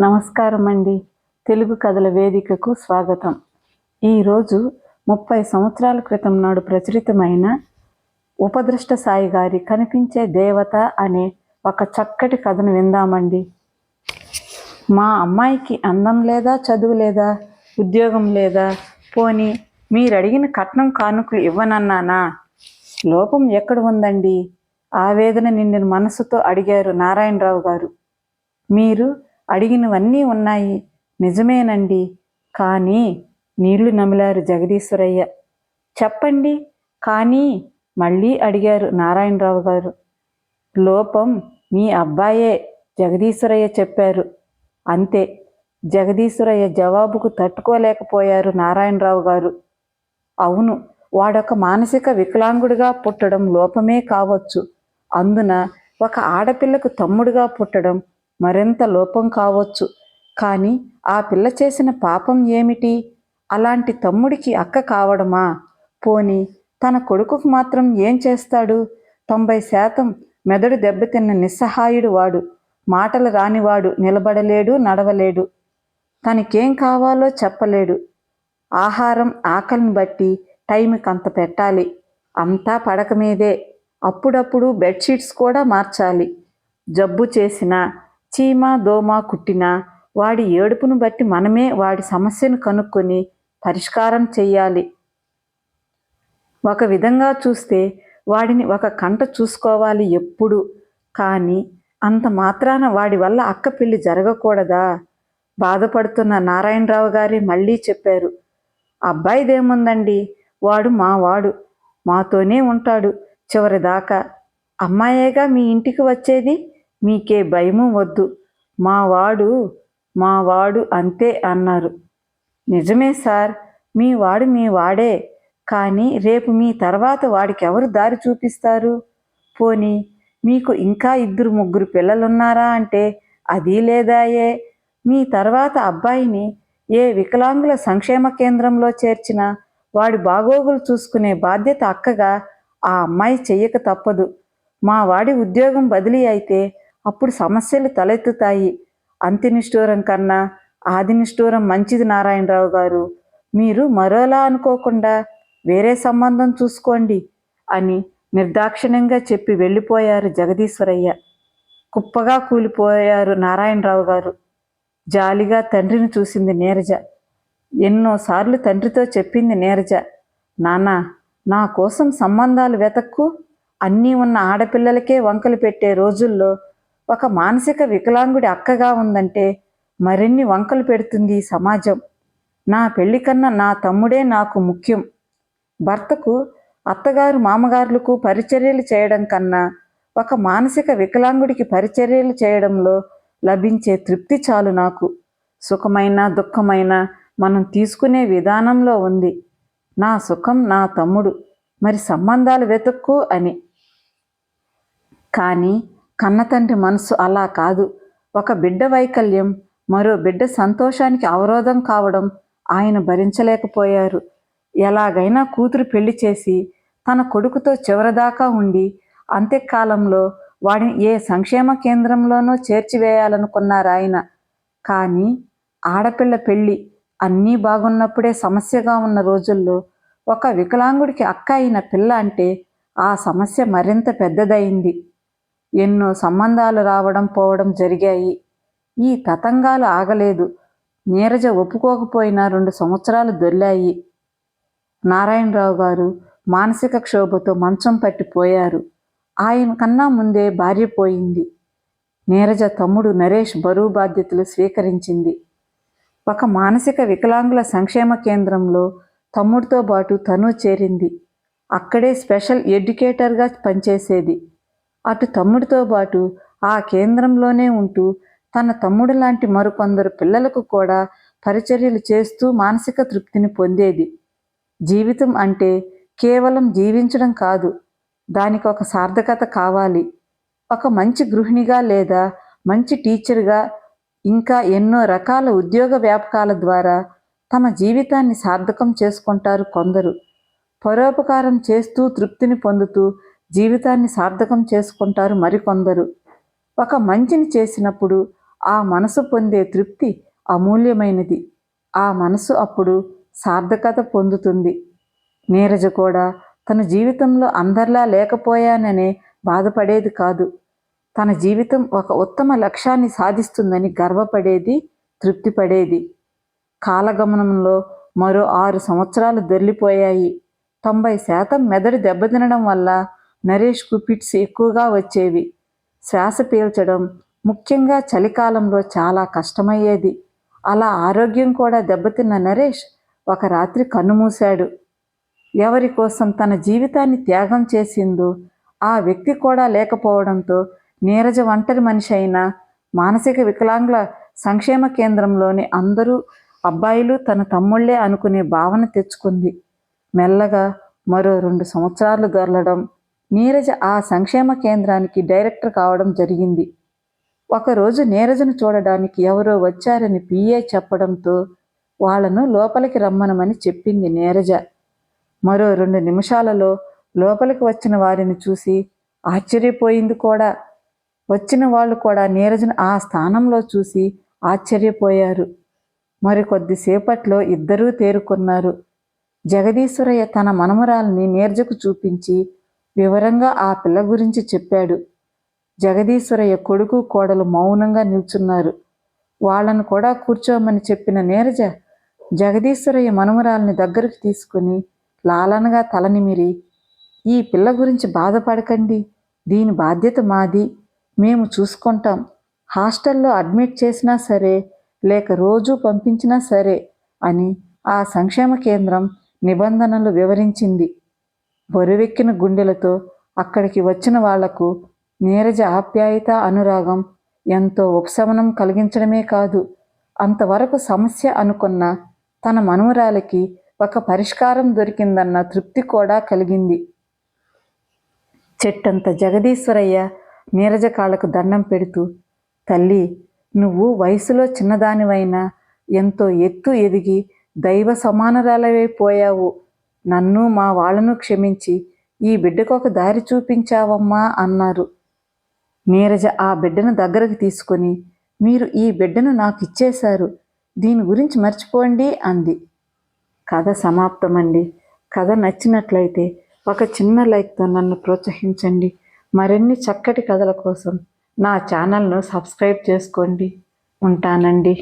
నమస్కారం అండి. తెలుగు కథల వేదికకు స్వాగతం. ఈరోజు 30 సంవత్సరాల క్రితం నాడు ప్రచురితమైన ఉపద్రష్ట సాయి గారి కనిపించే దేవత అనే ఒక చక్కటి కథను విందామండి. మా అమ్మాయికి అందం లేదా, చదువు లేదా, ఉద్యోగం లేదా, పోనీ మీరడిగిన కట్నం కానుకలు ఇవ్వనన్నానా? లోపం ఎక్కడ ఉందండి? ఆవేదన నిండిన మనసుతో అడిగారు నారాయణరావు గారు. మీరు అడిగినవన్నీ ఉన్నాయి, నిజమేనండి. కానీ నీళ్లు నమిలారు జగదీశ్వరయ్య. చెప్పండి కానీ మళ్ళీ అడిగారు నారాయణరావు గారు. లోపం మీ అబ్బాయే, జగదీశ్వరయ్య చెప్పారు. అంతే. జగదీశ్వరయ్య జవాబుకు తట్టుకోలేకపోయారు నారాయణరావు గారు. అవును, వాడొక మానసిక వికలాంగుడిగా పుట్టడం లోపమే కావచ్చు. అందున ఒక ఆడపిల్లకు తమ్ముడుగా పుట్టడం మరింత లోపం కావచ్చు. కానీ ఆ పిల్ల చేసిన పాపం ఏమిటి? అలాంటి తమ్ముడికి అక్క కావడమా? పోనీ తన కొడుకుకు మాత్రం ఏం చేస్తాడు? 90% మెదడు దెబ్బతిన్న నిస్సహాయుడు వాడు. మాటలు రానివాడు, నిలబడలేడు, నడవలేడు. తనకేం కావాలో చెప్పలేడు. ఆహారం ఆకలిని బట్టి టైంకి అంత పెట్టాలి. అంతా పడక మీదే. అప్పుడప్పుడు బెడ్షీట్స్ కూడా మార్చాలి. జబ్బు చేసినా, చీమ దోమ కుట్టినా వాడి ఏడుపును బట్టి మనమే వాడి సమస్యను కనుక్కొని పరిష్కారం చెయ్యాలి. ఒక విధంగా చూస్తే వాడిని ఒక కంట చూసుకోవాలి ఎప్పుడు. కానీ అంత మాత్రాన వాడి వల్ల అక్క పెళ్లి జరగకూడదా? బాధపడుతున్న నారాయణరావు గారి మళ్ళీ చెప్పారు. అబ్బాయిదేముందండి, వాడు మావాడు, మాతోనే ఉంటాడు చివరిదాకా. అమ్మాయేగా మీ ఇంటికి వచ్చేది. మీకే భయము వద్దు. మావాడు అంతే అన్నారు. నిజమే సార్, మీ వాడే. కానీ రేపు మీ తర్వాత వాడికి ఎవరు దారి చూపిస్తారు? పోనీ మీకు ఇంకా 2-3 పిల్లలున్నారా అంటే అది లేదాయే. మీ తర్వాత అబ్బాయిని ఏ వికలాంగుల సంక్షేమ కేంద్రంలో చేర్చినా వాడి బాగోగులు చూసుకునే బాధ్యత అక్కగా ఆ అమ్మాయి చెయ్యక తప్పదు. మా వాడి ఉద్యోగం బదిలీ అయితే అప్పుడు సమస్యలు తలెత్తుతాయి. అంత్యనిష్ఠూరం కన్నా ఆదినిష్ఠూరం మంచిది నారాయణరావు గారు. మీరు మరోలా అనుకోకుండా వేరే సంబంధం చూసుకోండి అని నిర్దాక్షిణ్యంగా చెప్పి వెళ్ళిపోయారు జగదీశ్వరయ్య. కుప్పగా కూలిపోయారు నారాయణరావు గారు. జాలిగా తండ్రిని చూసింది నీరజ. ఎన్నోసార్లు తండ్రితో చెప్పింది నీరజ, నాన్న, నా కోసం సంబంధాలు వెతక్కు. అన్నీ ఉన్న ఆడపిల్లలకే వంకలు పెట్టే రోజుల్లో ఒక మానసిక వికలాంగుడి అక్కగా ఉందంటే మరిన్ని వంకలు పెడుతుంది ఈ సమాజం. నా పెళ్లి కన్నా నా తమ్ముడే నాకు ముఖ్యం. భర్తకు అత్తగారు మామగారులకు పరిచర్యలు చేయడం కన్నా ఒక మానసిక వికలాంగుడికి పరిచర్యలు చేయడంలో లభించే తృప్తి చాలు నాకు. సుఖమైన దుఃఖమైన మనం తీసుకునే విధానంలో ఉంది. నా సుఖం నా తమ్ముడు, మరి సంబంధాలు వెతుక్కు అని. కానీ కన్నతండ్రి మనసు అలా కాదు. ఒక బిడ్డ వైకల్యం మరో బిడ్డ సంతోషానికి అవరోధం కావడం ఆయన భరించలేకపోయారు. ఎలాగైనా కూతురు పెళ్లి చేసి తన కొడుకుతో చివరిదాకా ఉండి అంత్యకాలంలో వాడిని ఏ సంక్షేమ కేంద్రంలోనో చేర్చివేయాలనుకున్నారు ఆయన. కానీ ఆడపిల్ల పెళ్ళి అన్నీ బాగున్నప్పుడే సమస్యగా ఉన్న రోజుల్లో ఒక వికలాంగుడికి అక్క అయిన పిల్ల అంటే ఆ సమస్య మరింత పెద్దదయింది. ఎన్నో సంబంధాలు రావడం పోవడం జరిగాయి. ఈ తతంగాలు ఆగలేదు. నీరజ ఒప్పుకోకపోయినా 2 సంవత్సరాలు దొర్లాయి. నారాయణరావు గారు మానసిక క్షోభతో మంచం పట్టిపోయారు. ఆయన కన్నా ముందే భార్య పోయింది. నీరజ తమ్ముడు నరేష్ బరువు బాధ్యతలు స్వీకరించింది. ఒక మానసిక వికలాంగుల సంక్షేమ కేంద్రంలో తమ్ముడితో పాటు తను చేరింది. అక్కడే స్పెషల్ ఎడ్యుకేటర్గా పనిచేసేది. అటు తమ్ముడితో పాటు ఆ కేంద్రంలోనే ఉంటూ తన తమ్ముడు లాంటి మరికొందరు పిల్లలకు కూడా పరిచర్యలు చేస్తూ మానసిక తృప్తిని పొందేది. జీవితం అంటే కేవలం జీవించడం కాదు, దానికి ఒక సార్థకత కావాలి. ఒక మంచి గృహిణిగా లేదా మంచి టీచర్గా, ఇంకా ఎన్నో రకాల ఉద్యోగ వ్యాపకాల ద్వారా తమ జీవితాన్ని సార్థకం చేసుకుంటారు కొందరు. పరోపకారం చేస్తూ తృప్తిని పొందుతూ జీవితాన్ని సార్థకం చేసుకుంటారు మరికొందరు. ఒక మంచిని చేసినప్పుడు ఆ మనసు పొందే తృప్తి అమూల్యమైనది. ఆ మనసు అప్పుడు సార్థకత పొందుతుంది. నీరజ కూడా తన జీవితంలో అందరిలా లేకపోయాననే బాధపడేది కాదు. తన జీవితం ఒక ఉత్తమ లక్ష్యాన్ని సాధిస్తుందని గర్వపడేది, తృప్తిపడేది. కాలగమనంలో మరో 6 సంవత్సరాలు దొర్లిపోయాయి. 90% మెదడు దెబ్బతినడం వల్ల నరేష్కు ఫిట్స్ ఎక్కువగా వచ్చేవి. శ్వాస పీల్చడం ముఖ్యంగా చలికాలంలో చాలా కష్టమయ్యేది. అలా ఆరోగ్యం కూడా దెబ్బతిన్న నరేష్ ఒక రాత్రి కన్నుమూశాడు. ఎవరి కోసం తన జీవితాన్ని త్యాగం చేసిందో ఆ వ్యక్తి కూడా లేకపోవడంతో నీరజ ఒంటరి మనిషి అయిన మానసిక వికలాంగుల సంక్షేమ కేంద్రంలోని అందరూ అబ్బాయిలు తన తమ్ముళ్లే అనుకునే భావన తెచ్చుకుంది. మెల్లగా మరో 2 సంవత్సరాలు దొరలడం నీరజ ఆ సంక్షేమ కేంద్రానికి డైరెక్టర్ కావడం జరిగింది. ఒకరోజు నీరజను చూడడానికి ఎవరో వచ్చారని పిఏ చెప్పడంతో వాళ్లను లోపలికి రమ్మనమని చెప్పింది నీరజ. మరో 2 నిమిషాలలో లోపలికి వచ్చిన వారిని చూసి ఆశ్చర్యపోయింది కూడా. వచ్చిన వాళ్ళు కూడా నీరజను ఆ స్థానంలో చూసి ఆశ్చర్యపోయారు. మరికొద్దిసేపట్లో ఇద్దరూ తేరుకున్నారు. జగదీశ్వరయ్య తన మనమరాల్ని నీరజకు చూపించి వివరంగా ఆ పిల్ల గురించి చెప్పాడు. జగదీశ్వరయ్య కొడుకు కోడలు మౌనంగా నిల్చున్నారు. వాళ్లను కూడా కూర్చోమని చెప్పిన నీరజ జగదీశ్వరయ్య మనుమరాల్ని దగ్గరకు తీసుకుని లాలనగా తలనిమిరి, ఈ పిల్ల గురించి బాధపడకండి, దీని బాధ్యత మాది, మేము చూసుకుంటాం. హాస్టల్లో అడ్మిట్ చేసినా సరే, లేక రోజూ పంపించినా సరే అని ఆ సంక్షేమ కేంద్రం నిబంధనలు వివరించింది. బరువెక్కిన గుండెలతో అక్కడికి వచ్చిన వాళ్లకు నీరజ ఆప్యాయత, అనురాగం ఎంతో ఉపశమనం కలిగించడమే కాదు, అంతవరకు సమస్య అనుకున్న తన మనుమరాలికి ఒక పరిష్కారం దొరికిందన్న తృప్తి కూడా కలిగింది. చెట్టంత జగదీశ్వరయ్య నీరజ కాళ్లకు దండం పెడుతూ, తల్లి, నువ్వు వయసులో చిన్నదానివైనా ఎంతో ఎత్తు ఎదిగి దైవ సమానురాలవైపోయావు. నన్ను మా వాళ్లను క్షమించి ఈ బిడ్డకు ఒక దారి చూపించావమ్మా అన్నారు. నీరజ ఆ బిడ్డను దగ్గరకు తీసుకొని, మీరు ఈ బిడ్డను నాకు ఇచ్చేశారు, దీని గురించి మర్చిపోండి అంది. కథ సమాప్తమండి. కథ నచ్చినట్లయితే ఒక చిన్న లైక్తో నన్ను ప్రోత్సహించండి. మరిన్ని చక్కటి కథల కోసం నా ఛానల్ను సబ్స్క్రైబ్ చేసుకోండి. ఉంటానండి.